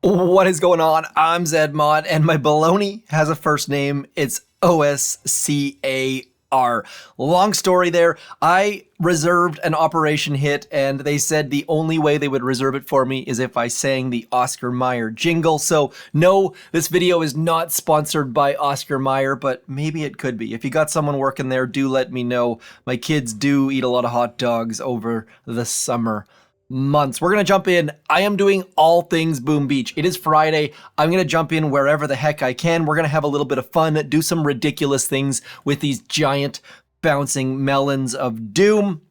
What is going on? I'm Zedmod, and my baloney has a first name. It's OSCAR. Long story there. I reserved an operation hit, and they said the only way they would reserve it for me is if I sang the Oscar Mayer jingle. So no, this video is not sponsored by Oscar Mayer, but maybe it could be. If you got someone working there, do let me know. My kids do eat a lot of hot dogs over the summer months. We're going to jump in. I am doing all things Boom Beach. It is Friday. I'm going to jump in wherever the heck I can. We're going to have a little bit of fun, do some ridiculous things with these giant bouncing melons of doom.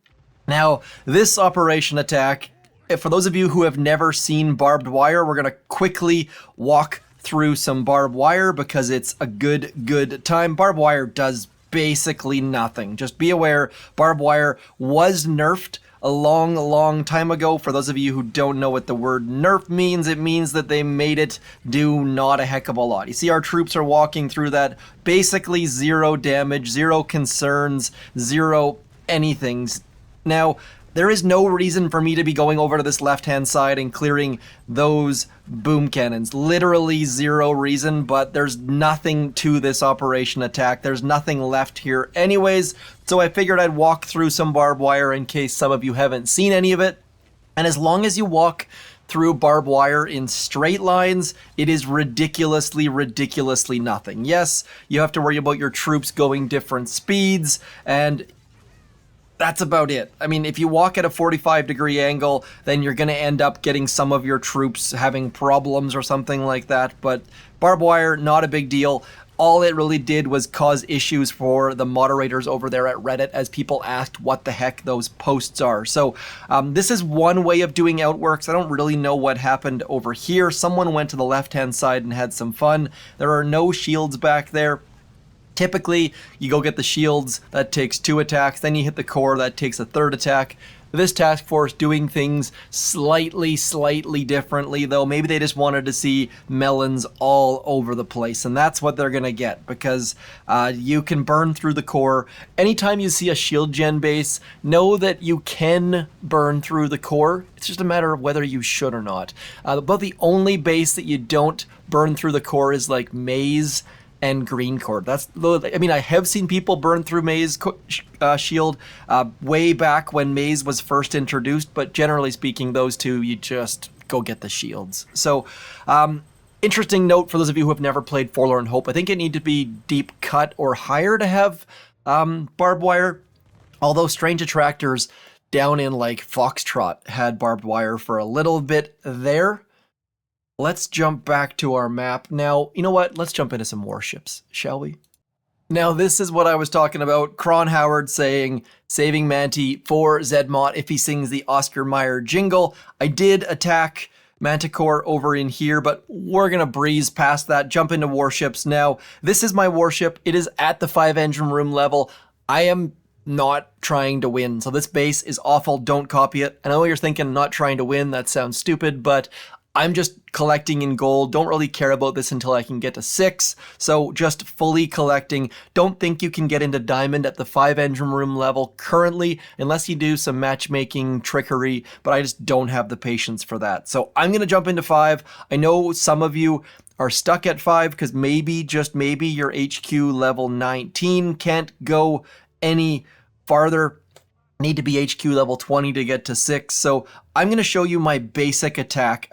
Now, this operation attack, for those of you who have never seen barbed wire, we're going to quickly walk through some barbed wire because it's a good time. Barbed wire does basically nothing. Just be aware, barbed wire was nerfed a long time ago. For those of you who don't know what the word nerf means, it means that they made it do not a heck of a lot. You see our troops are walking through that, basically zero damage, zero concerns, zero anythings. Now, there is no reason for me to be going over to this left-hand side and clearing those boom cannons. Literally zero reason, but there's nothing to this operation attack. There's nothing left here anyways, so I figured I'd walk through some barbed wire in case some of you haven't seen any of it. And as long as you walk through barbed wire in straight lines, it is ridiculously nothing. Yes, you have to worry about your troops going different speeds, and that's about it. I mean, if you walk at a 45-degree angle, then you're going to end up getting some of your troops having problems or something like that. But barbed wire, not a big deal. All it really did was cause issues for the moderators over there at Reddit as people asked what the heck those posts are. So this is one way of doing outworks. I don't really know what happened over here. Someone went to the left-hand side and had some fun. There are no shields back there. Typically, you go get the shields, that takes 2 attacks, then you hit the core, that takes a 3rd attack. This task force doing things slightly differently, though. Maybe they just wanted to see melons all over the place, and that's what they're gonna get, because you can burn through the core. Anytime you see a shield gen base, know that you can burn through the core. It's just a matter of whether you should or not. But the only base that you don't burn through the core is like Maze and Green Cord. That's, I mean, I have seen people burn through Maze shield way back when Maze was first introduced, but generally speaking, those two, you just go get the shields. So, interesting note for those of you who have never played Forlorn Hope, I think it need to be deep cut or higher to have barbed wire, although Strange Attractors down in like Foxtrot had barbed wire for a little bit there. Let's jump back to our map. Now, you know what? Let's jump into some warships, shall we? Now, this is what I was talking about. Cron Howard saying, saving Manti for Zedmont if he sings the Oscar Mayer jingle. I did attack Manticore over in here, but we're going to breeze past that, jump into warships. Now, this is my warship. It is at the 5-engine room level. I am not trying to win, so this base is awful. Don't copy it. I know you're thinking not trying to win. That sounds stupid, but I'm just collecting in gold. Don't really care about this until I can get to 6. So just fully collecting. Don't think you can get into diamond at the 5-engine room level currently, unless you do some matchmaking trickery, but I just don't have the patience for that. So I'm going to jump into 5. I know some of you are stuck at 5 because maybe, just maybe, your HQ level 19 can't go any farther. Need to be HQ level 20 to get to 6. So I'm going to show you my basic attack.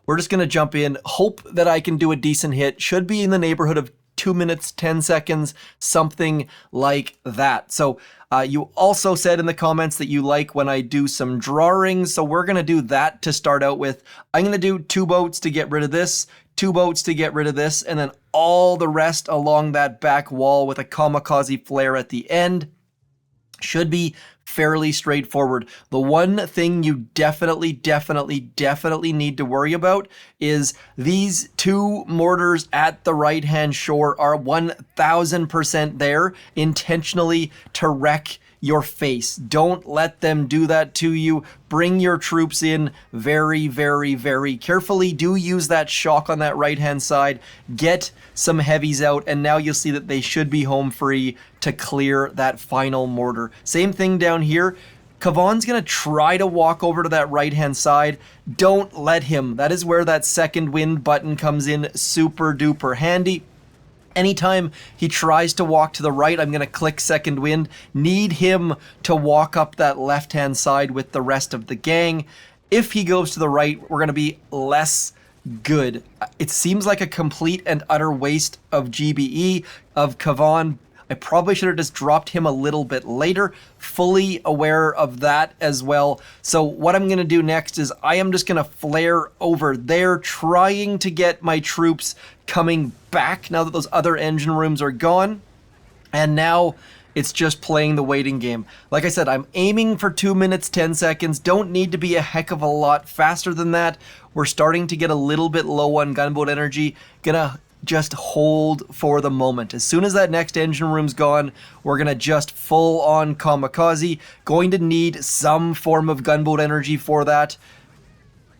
We're just going to jump in, hope that I can do a decent hit. Should be in the neighborhood of 2 minutes, 10 seconds, something like that. So you also said in the comments that you like when I do some drawings. So we're going to do that to start out with. I'm going to do 2 boats to get rid of this, 2 boats to get rid of this, and then all the rest along that back wall with a kamikaze flare at the end. Should be fairly straightforward. The one thing you definitely need to worry about is these 2 mortars at the right-hand shore are 1000% there intentionally to wreck your face. Don't let them do that to you. Bring your troops in very carefully. Do use that shock on that right-hand side. Get some heavies out, and now you'll see that they should be home free to clear that final mortar. Same thing down here. Kavon's going to try to walk over to that right-hand side. Don't let him. That is where that second wind button comes in super duper handy. Anytime he tries to walk to the right, I'm going to click second wind. Need him to walk up that left-hand side with the rest of the gang. If he goes to the right, we're going to be less good. It seems like a complete and utter waste of GBE, of Kavon. I probably should have just dropped him a little bit later, fully aware of that as well. So what I'm going to do next is I am just going to flare over there, trying to get my troops coming back now that those other engine rooms are gone. And now it's just playing the waiting game. Like I said, I'm aiming for 2 minutes, 10 seconds. Don't need to be a heck of a lot faster than that. We're starting to get a little bit low on gunboat energy. Gonna just hold for the moment. As soon as that next engine room's gone, we're gonna just full on kamikaze. Going to need some form of gunboat energy for that.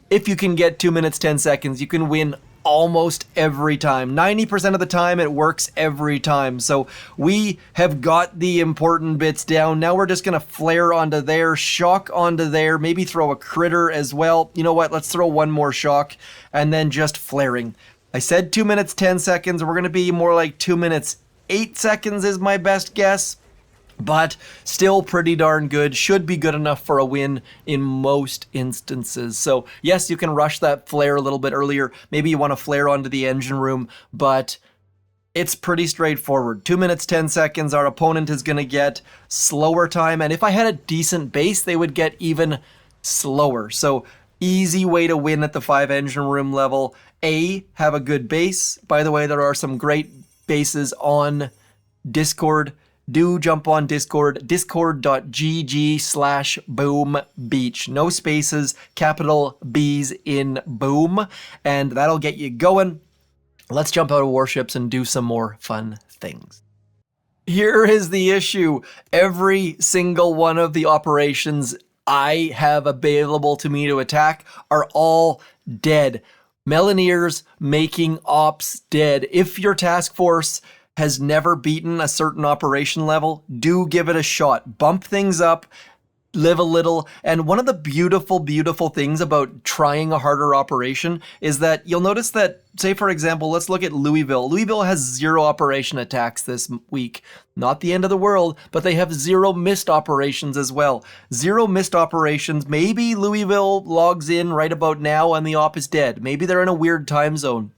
If you can get 2 minutes, 10 seconds, you can win almost every time. 90% of the time, it works every time. So we have got the important bits down. Now we're just gonna flare onto there, shock onto there, maybe throw a critter as well. You know what? Let's throw one more shock and then just flaring. I said 2 minutes, 10 seconds. We're going to be more like 2 minutes, 8 seconds is my best guess. But still pretty darn good. Should be good enough for a win in most instances. So yes, you can rush that flare a little bit earlier. Maybe you want to flare onto the engine room, but it's pretty straightforward. 2 minutes, 10 seconds. Our opponent is going to get slower time. And if I had a decent base, they would get even slower. So easy way to win at the 5 engine room level. Have a good base. By the way, there are some great bases on Discord. Do jump on Discord, discord.gg/boombeach. No spaces, capital B's in boom, and that'll get you going. Let's jump out of warships and do some more fun things. Here is the issue. Every single one of the operations I have available to me to attack are all dead. Melineers making ops dead. If your task force has never beaten a certain operation level, do give it a shot. Bump things up, live a little. And one of the beautiful, beautiful things about trying a harder operation is that you'll notice that, say for example, let's look at Louisville. Louisville has 0 operation attacks this week. Not the end of the world, but they have 0 missed operations as well. 0 missed operations. Maybe Louisville logs in right about now and the op is dead. Maybe they're in a weird time zone.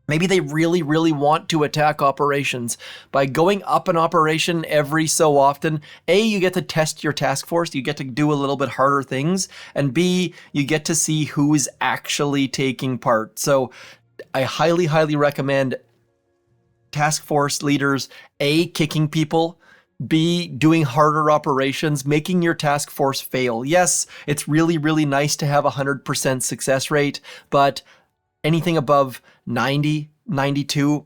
Maybe they really, really want to attack operations. By going up an operation every so often, A, you get to test your task force, you get to do a little bit harder things, and B, you get to see who is actually taking part. So I highly, highly recommend task force leaders, A, kicking people, B, doing harder operations, making your task force fail. Yes, it's really, really nice to have 100% success rate, but anything above 90, 92,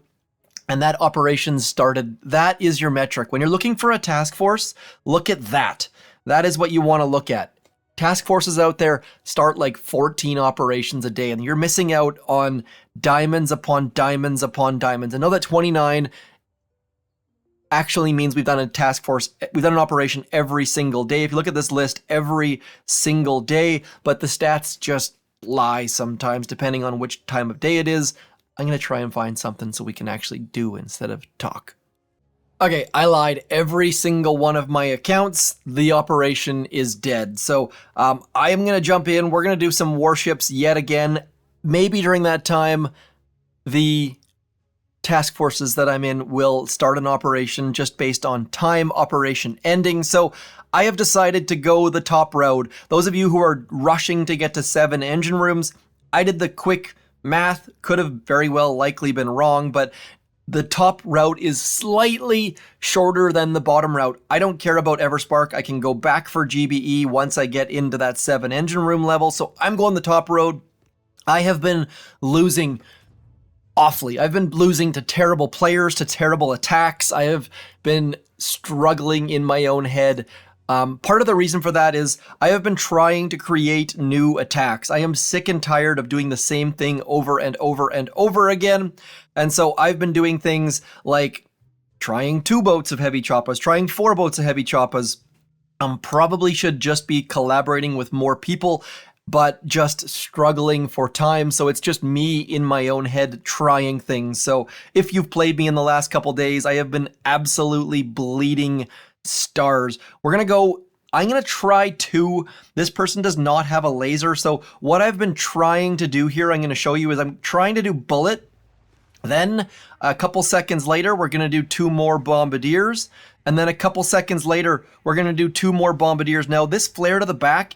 and that operation started, that is your metric. When you're looking for a task force, look at that. That is what you want to look at. Task forces out there start like 14 operations a day, and you're missing out on diamonds upon diamonds upon diamonds. I know that 29 actually means we've done a task force, we've done an operation every single day. If you look at this list, every single day, but the stats just lie sometimes depending on which time of day it is. I'm going to try and find something so we can actually do instead of talk. Okay, I lied. Every single one of my accounts, the operation is dead. So I am going to jump in. We're going to do some warships yet again. Maybe during that time, the task forces that I'm in will start an operation just based on time operation ending. So I have decided to go the top road. Those of you who are rushing to get to 7 engine rooms, I did the quick math, could have very well likely been wrong, but the top route is slightly shorter than the bottom route. I don't care about Everspark. I can go back for GBE once I get into that 7 engine room level. So I'm going the top road. I have been losing awfully. I've been losing to terrible players, to terrible attacks. I have been struggling in my own head. Part of the reason for that is I have been trying to create new attacks. I am sick and tired of doing the same thing over and over and over again. And so I've been doing things like trying 2 boats of heavy choppas, trying 4 boats of heavy choppas, Probably should just be collaborating with more people, but just struggling for time. So it's just me in my own head trying things. So if you've played me in the last couple days, I have been absolutely bleeding stars. I'm going to try 2. This person does not have a laser. So what I've been trying to do here, I'm going to show you, is I'm trying to do bullet. Then a couple seconds later, we're going to do 2 more bombardiers. And then a couple seconds later, we're going to do 2 more bombardiers. Now this flare to the back,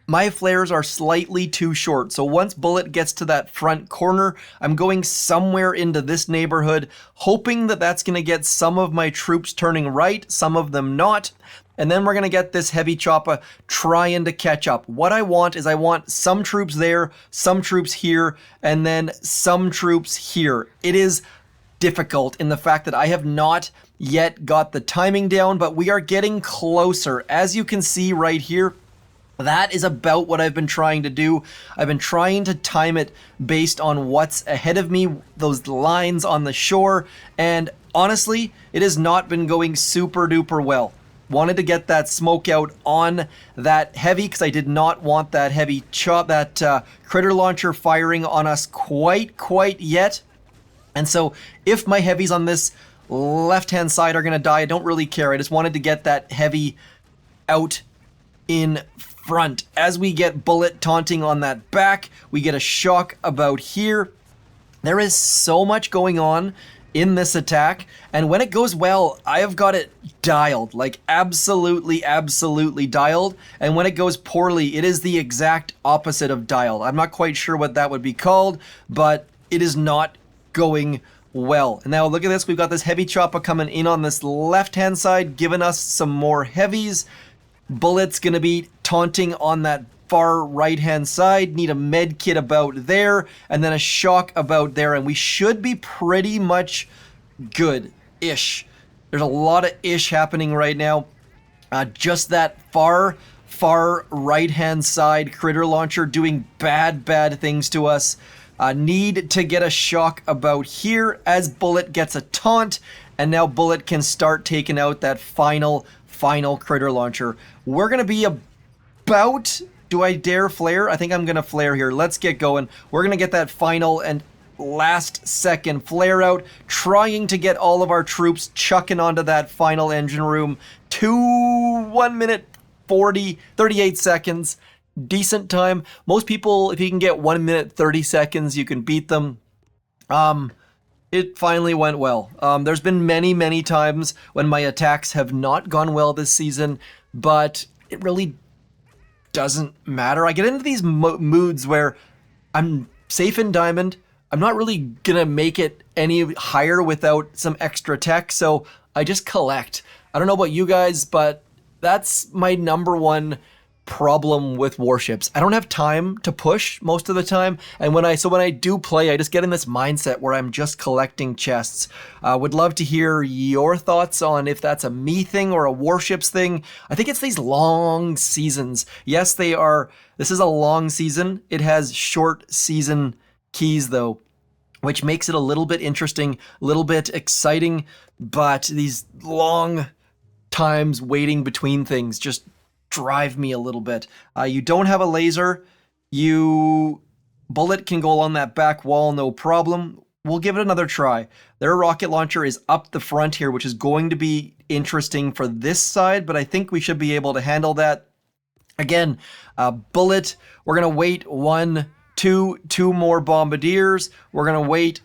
my flares are slightly too short. So once bullet gets to that front corner, I'm going somewhere into this neighborhood, hoping that that's going to get some of my troops turning right, some of them not. And then we're going to get this heavy chopper trying to catch up. What I want is some troops there, some troops here, and then some troops here. It is difficult in the fact that I have not yet got the timing down, but we are getting closer. As you can see right here, that is about what I've been trying to do. I've been trying to time it based on what's ahead of me, those lines on the shore, and honestly, it has not been going super duper well. Wanted to get that smoke out on that heavy because I did not want that heavy critter launcher firing on us quite yet. And so if my heavies on this left-hand side are going to die, I don't really care. I just wanted to get that heavy out in front. As we get bullet taunting on that back, we get a shock about here. There is so much going on in this attack, and when it goes well, I have got it dialed, like absolutely dialed, and when it goes poorly, it is the exact opposite of dialed. I'm not quite sure what that would be called, but it is not going well. And now look at this, we've got this heavy chopper coming in on this left-hand side, giving us some more heavies. Bullet's gonna be taunting on that far right-hand side, need a med kit about there, and then a shock about there, and we should be pretty much good-ish. There's a lot of ish happening right now. Just that far right-hand side critter launcher doing bad things to us. Need to get a shock about here as Bullet gets a taunt, and now Bullet can start taking out that final critter launcher. We're gonna be about... Do I dare flare? I think I'm going to flare here. Let's get going. We're going to get that final and last second flare out, trying to get all of our troops chucking onto that final engine room. 1 minute 38 seconds. Decent time. Most people, if you can get 1 minute 30 seconds, you can beat them. It finally went well. There's been many times when my attacks have not gone well this season, but it really doesn't matter. I get into these moods where I'm safe in diamond. I'm not really gonna make it any higher without some extra tech, so I just collect. I don't know about you guys, but that's my number one problem with warships. I don't have time to push most of the time, and when I do play, I just get in this mindset where I'm just collecting chests. Would love to hear your thoughts on if that's a me thing or a warships thing. I think it's these long seasons. Yes, they are. This is a long season. It has short season keys though, which makes it a little bit interesting, a little bit exciting, but these long times waiting between things just drive me a little bit. You don't have a laser. Bullet can go along that back wall, no problem. We'll give it another try. Their rocket launcher is up the front here, which is going to be interesting for this side, but I think we should be able to handle that. Again, Bullet, we're gonna wait two more bombardiers. We're gonna wait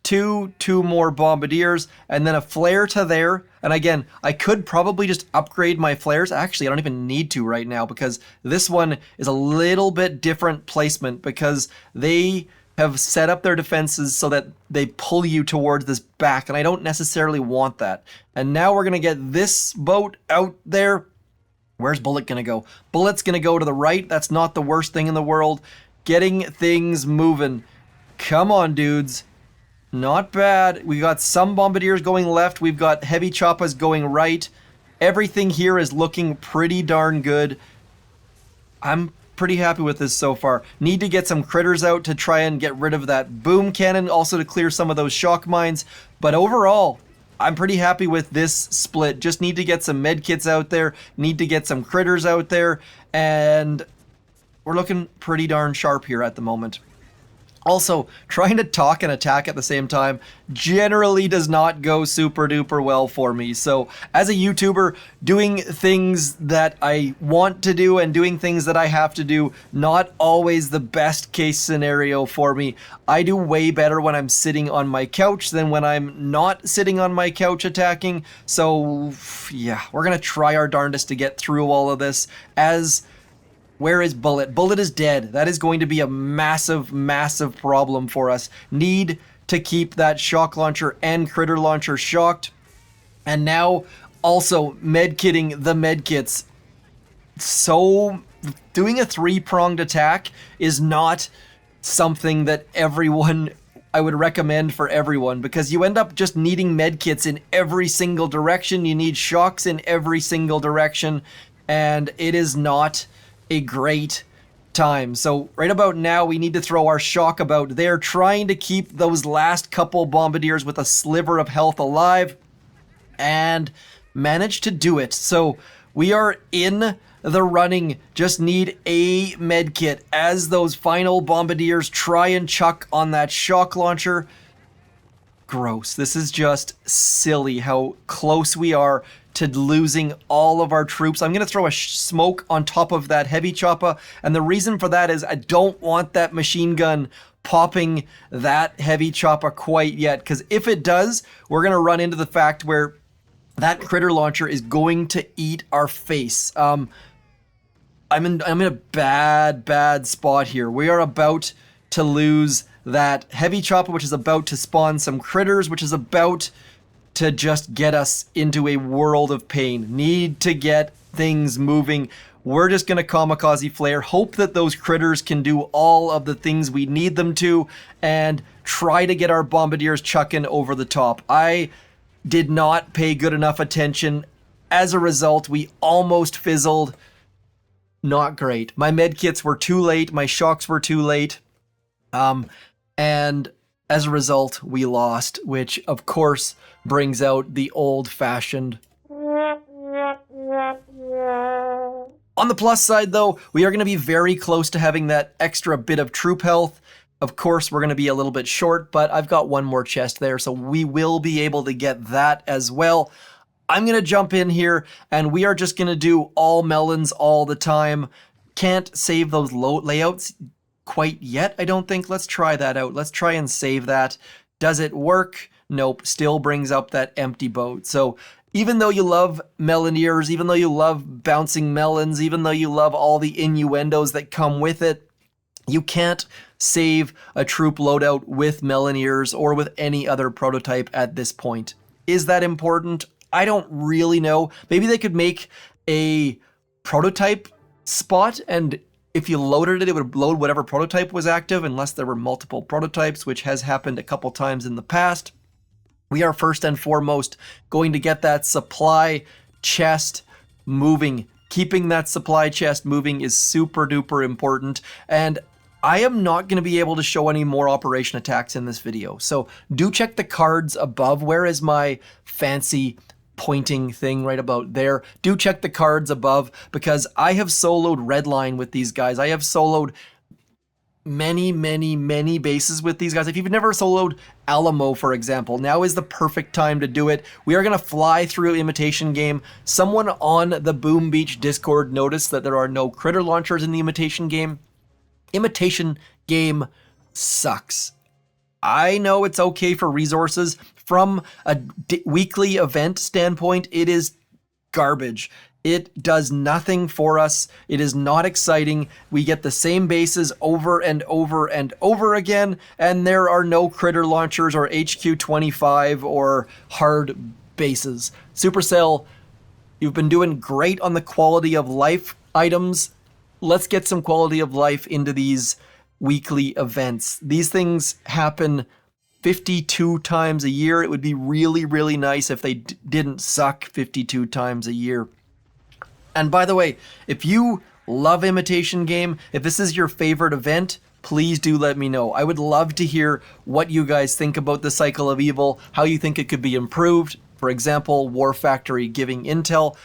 two more bombardiers, and then a flare to there. And again, I could probably just upgrade my flares. Actually, I don't even need to right now because this one is a little bit different placement because they have set up their defenses so that they pull you towards this back, and I don't necessarily want that. And now we're gonna get this boat out there. Where's Bullet gonna go? Bullet's gonna go to the right. That's not the worst thing in the world. Getting things moving. Come on, dudes. Not bad. We got some bombardiers going left. We've got heavy choppas going right. Everything here is looking pretty darn good. I'm pretty happy with this so far. Need to get some critters out to try and get rid of that boom cannon, also to clear some of those shock mines. But overall, I'm pretty happy with this split. Just need to get some med kits out there, need to get some critters out there, and we're looking pretty darn sharp here at the moment. Also, trying to talk and attack at the same time generally does not go super duper well for me. So as a YouTuber, doing things that I want to do and doing things that I have to do, not always the best case scenario for me. I do way better when I'm sitting on my couch than when I'm not sitting on my couch attacking. So yeah, we're gonna try our darndest to get through all of this. Where is Bullet? Bullet is dead. That is going to be a massive, massive problem for us. Need to keep that shock launcher and critter launcher shocked. And now also medkitting the medkits. So doing a 3-pronged attack is not something that I would recommend for everyone, because you end up just needing medkits in every single direction. You need shocks in every single direction, and it is not a great time. So right about now, we need to throw our shock about there, trying to keep those last couple bombardiers with a sliver of health alive, and manage to do it. So we are in the running, just need a med kit as those final bombardiers try and chuck on that shock launcher. Gross. This is just silly how close we are to losing all of our troops. I'm going to throw a smoke on top of that heavy chopper, and the reason for that is I don't want that machine gun popping that heavy chopper quite yet, because if it does, we're going to run into the fact where that critter launcher is going to eat our face. I'm in a bad spot here. We are about to lose that heavy chopper, which is about to spawn some critters, which is about to just get us into a world of pain. Need to get things moving. We're just going to kamikaze flare, hope that those critters can do all of the things we need them to, and try to get our bombardiers chucking over the top. I did not pay good enough attention. As a result, we almost fizzled. Not great. My medkits were too late. My shocks were too late. And as a result, we lost, which of course brings out the old-fashioned. On the plus side though, we are going to be very close to having that extra bit of troop health. Of course, we're going to be a little bit short, but I've got one more chest there, so we will be able to get that as well. I'm going to jump in here, and we are just going to do all melons all the time. Can't save those layouts quite yet, I don't think. Let's try that out. Let's try and save that. Does it work? Nope. Still brings up that empty boat. So even though you love melon ears, even though you love bouncing melons, even though you love all the innuendos that come with it, you can't save a troop loadout with melon ears or with any other prototype at this point. Is that important? I don't really know. Maybe they could make a prototype spot, and if you loaded it, it would load whatever prototype was active, unless there were multiple prototypes, which has happened a couple times in the past. We are first and foremost going to get that supply chest moving. Keeping that supply chest moving is super duper important, and I am not going to be able to show any more operation attacks in this video. So do check the cards above. Where is my fancy pointing thing? Right about there. Do check the cards above, because I have soloed Redline with these guys. I have soloed many bases with these guys. If you've never soloed Alamo, for example, now is the perfect time to do it. We are going to fly through Imitation Game. Someone on the Boom Beach Discord noticed that there are no critter launchers in the Imitation Game. Imitation Game sucks. I know it's okay for resources. From a weekly event standpoint, it is garbage. It does nothing for us. It is not exciting. We get the same bases over and over and over again, and there are no critter launchers or HQ-25 or hard bases. Supercell, you've been doing great on the quality of life items. Let's get some quality of life into these weekly events. These things happen 52 times a year. It would be really nice if they didn't suck 52 times a year. And by the way, if you love Imitation Game, if this is your favorite event, please do let me know. I would love to hear what you guys think about the Cycle of Evil, how you think it could be improved. For example, War Factory giving intel.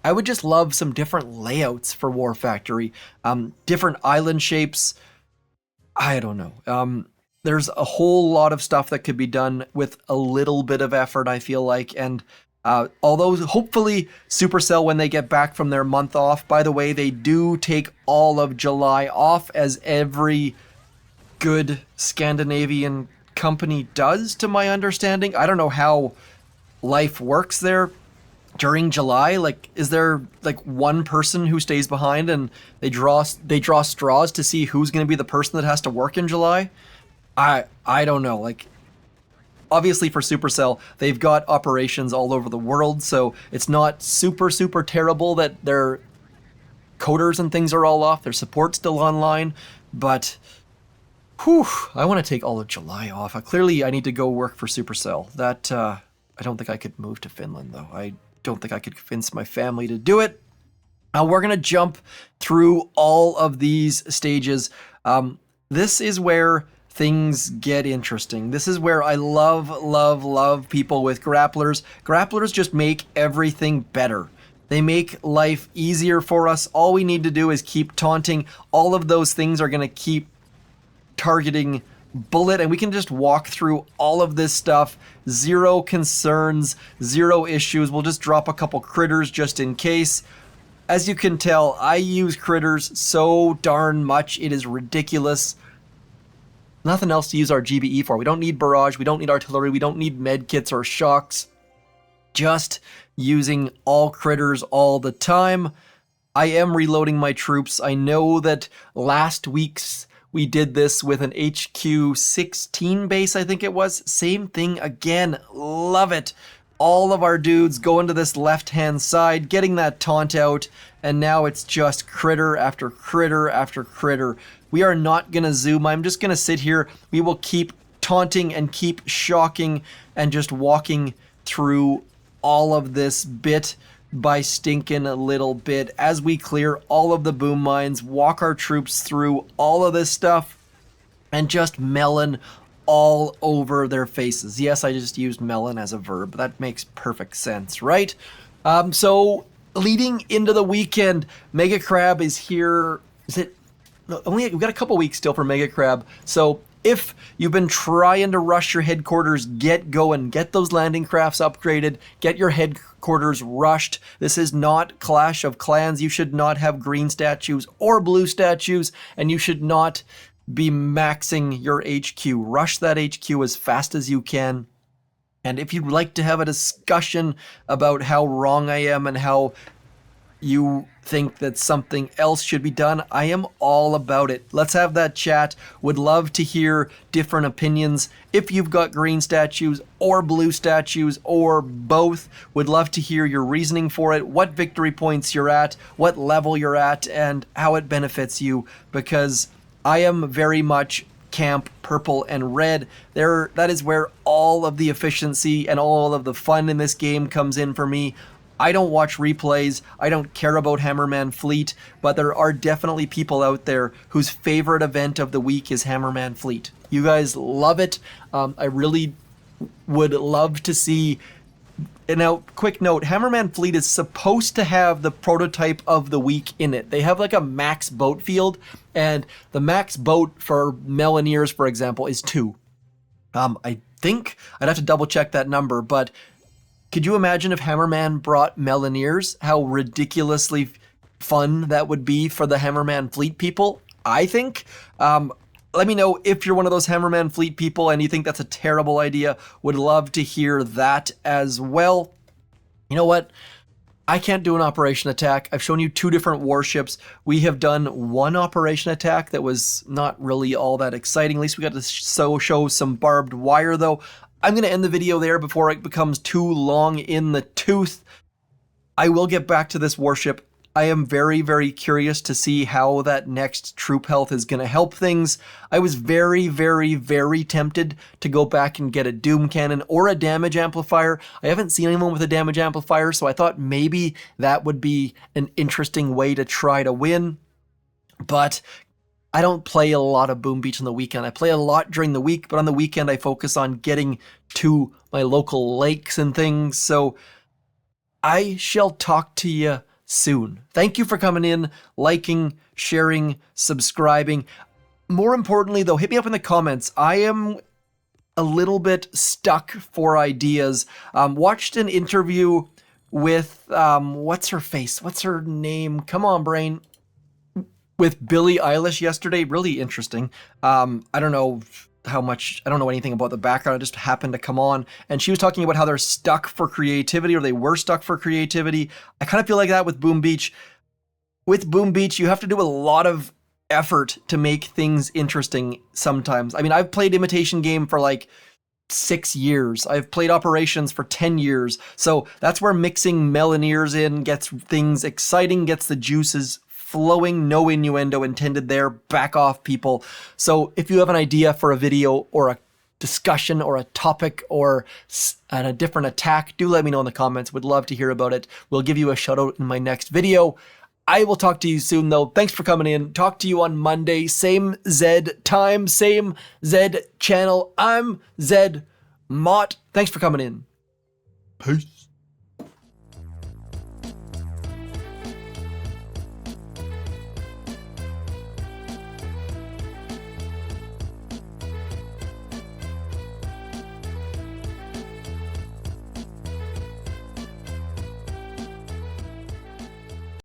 I would just love some different layouts for War Factory, different island shapes. I don't know. There's a whole lot of stuff that could be done with a little bit of effort, I feel like. And although hopefully Supercell, when they get back from their month off, by the way, they do take all of July off, as every good Scandinavian company does, to my understanding. I don't know how life works there during July. Like, is there like one person who stays behind and they draw straws to see who's going to be the person that has to work in July? I don't know. Like, obviously for Supercell, they've got operations all over the world, so it's not super terrible that their coders and things are all off. Their support's still online, but whew, I want to take all of July off. Clearly, I need to go work for Supercell. That I don't think I could move to Finland, though. I don't think I could convince my family to do it. Now we're going to jump through all of these stages. This is where things get interesting. This is where I love people with grapplers. Grapplers just make everything better. They make life easier for us. All we need to do is keep taunting. All of those things are going to keep targeting bullet, and we can just walk through all of this stuff. Zero concerns, zero issues. We'll just drop a couple critters just in case. As you can tell, I use critters so darn much, it is ridiculous. Nothing else to use our GBE for. We don't need barrage, we don't need artillery, we don't need med kits or shocks. Just using all critters all the time. I am reloading my troops. I know that last week's we did this with an HQ 16 base, I think it was. Same thing again. Love it. All of our dudes going to this left-hand side, getting that taunt out, and now it's just critter after critter after critter. We are not going to zoom. I'm just going to sit here. We will keep taunting and keep shocking and just walking through all of this bit by stinking a little bit as we clear all of the boom mines, walk our troops through all of this stuff, and just melon all over their faces. Yes, I just used melon as a verb. That makes perfect sense, right? So leading into the weekend, Mega Crab is here. Is it? No, we've got a couple weeks still for Mega Crab. So if you've been trying to rush your headquarters, get going, get those landing crafts upgraded, get your headquarters rushed. This is not Clash of Clans. You should not have green statues or blue statues, and you should not be maxing your HQ. Rush that HQ as fast as you can. And if you'd like to have a discussion about how wrong I am and how you think that something else should be done, I am all about it. Let's have that chat. Would love to hear different opinions. If you've got green statues or blue statues or both, would love to hear your reasoning for it, what victory points you're at, what level you're at, and how it benefits you, because I am very much camp purple and red. That is where all of the efficiency and all of the fun in this game comes in for me. I don't watch replays, I don't care about Hammerman Fleet, but there are definitely people out there whose favorite event of the week is Hammerman Fleet. You guys love it. I really would love to see. And now, quick note, Hammerman Fleet is supposed to have the prototype of the week in it. They have like a max boat field, and the max boat for Melaniers, for example, is 2. I think, I'd have to double check that number, but could you imagine if Hammerman brought Melaniers? How ridiculously fun that would be for the Hammerman Fleet people, I think. Let me know if you're one of those Hammerman Fleet people and you think that's a terrible idea. Would love to hear that as well. You know what? I can't do an operation attack. I've shown you 2 different warships. We have done 1 operation attack that was not really all that exciting. At least we got to show some barbed wire, though. I'm going to end the video there before it becomes too long in the tooth. I will get back to this warship. I am very curious to see how that next troop health is going to help things. I was very tempted to go back and get a doom cannon or a damage amplifier. I haven't seen anyone with a damage amplifier, so I thought maybe that would be an interesting way to try to win. But I don't play a lot of Boom Beach on the weekend. I play a lot during the week, but on the weekend I focus on getting to my local lakes and things. So I shall talk to you soon. Thank you for coming in, liking, sharing, subscribing. More importantly, though, hit me up in the comments. I am a little bit stuck for ideas. Watched an interview with, what's her face? What's her name? Come on, brain. With Billie Eilish yesterday. Really interesting. I don't know how much, I don't know anything about the background. I just happened to come on and she was talking about how they're stuck for creativity, or they were stuck for creativity. I kind of feel like that with Boom Beach. With Boom Beach, you have to do a lot of effort to make things interesting sometimes. I mean, I've played Imitation Game for like 6 years. I've played Operations for 10 years. So that's where mixing Meloneers in gets things exciting, gets the juices flowing. No innuendo intended there. Back off, people. So if you have an idea for a video or a discussion or a topic or a different attack, do let me know in the comments. Would love to hear about it. We'll give you a shout out in my next video. I will talk to you soon, though. Thanks for coming in. Talk to you on Monday. Same Zed time, same Zed channel. I'm Zed Mott. Thanks for coming in. Peace.